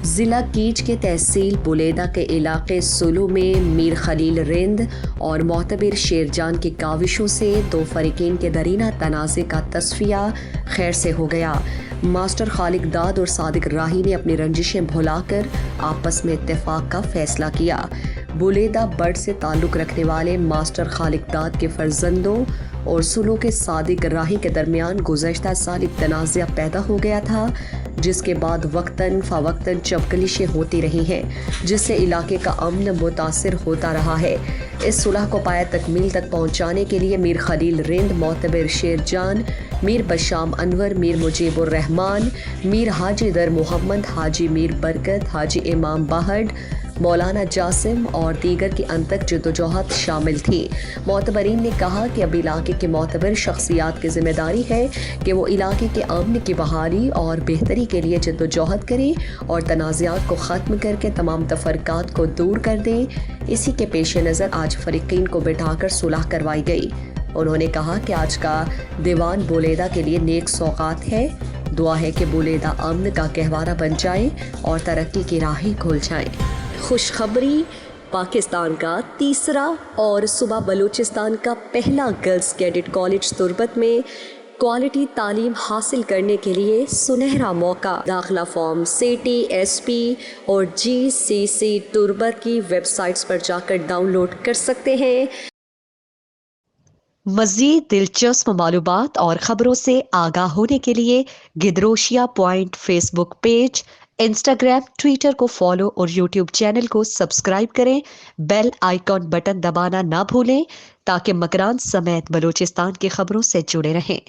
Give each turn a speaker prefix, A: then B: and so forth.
A: ضلع کیچ کے تحصیل بلیدہ کے علاقے سلو میں میر خلیل رند اور معتبر شیر جان کی کاوشوں سے دو فریقین کے درینہ تنازع کا تصفیہ خیر سے ہو گیا۔ ماسٹر خالق داد اور صادق راہی نے اپنی رنجشیں بھلا کر آپس میں اتفاق کا فیصلہ کیا۔ بلیدہ بڑ سے تعلق رکھنے والے ماسٹر خالق داد کے فرزندوں اور سلو کے صادق راہی کے درمیان گزشتہ سال ایک تنازع پیدا ہو گیا تھا، جس کے بعد وقتاً فوقتاً چپکلشیں ہوتی رہی ہیں، جس سے علاقے کا امن متاثر ہوتا رہا ہے۔ اس صلح کو پایہ تکمیل تک پہنچانے کے لیے میر خلیل رند، معتبر شیر جان، میر بشام انور، میر مجیب الرحمان، میر حاجی در محمد، حاجی میر برکت، حاجی امام باہڈ، مولانا جاسم اور دیگر کی انتک جدوجہد شامل تھی۔ معتبرین نے کہا کہ اب علاقے کے معتبر شخصیات کی ذمہ داری ہے کہ وہ علاقے کے امن کی بحالی اور بہتری کے لیے جدوجہد کریں اور تنازعات کو ختم کر کے تمام تفرقات کو دور کر دیں۔ اسی کے پیش نظر آج فریقین کو بٹھا کر صلح کروائی گئی۔ انہوں نے کہا کہ آج کا دیوان بلیدہ کے لیے نیک سوغات ہے۔ دعا ہے کہ بلیدہ امن کا گہوارہ بن جائے اور ترقی کی راہیں کھل جائیں۔ خوشخبری، پاکستان کا تیسرا اور صوبہ بلوچستان کا پہلا گرلز کیڈٹ کالج تربت میں کوالٹی تعلیم حاصل کرنے کے لیے سنہرا موقع۔ داخلہ فارم سیٹی، ایس پی اور جی سی سی تربت کی ویب سائٹس پر جا کر ڈاؤن لوڈ کر سکتے ہیں۔ مزید دلچسپ معلومات اور خبروں سے آگاہ ہونے کے لیے Gedrosia point Facebook page, Instagram, Twitter کو فالو اور یوٹیوب چینل کو سبسکرائب کریں۔ بیل آئیکن بٹن دبانا نہ بھولیں تاکہ مکران سمیت بلوچستان کی خبروں سے جڑے رہیں۔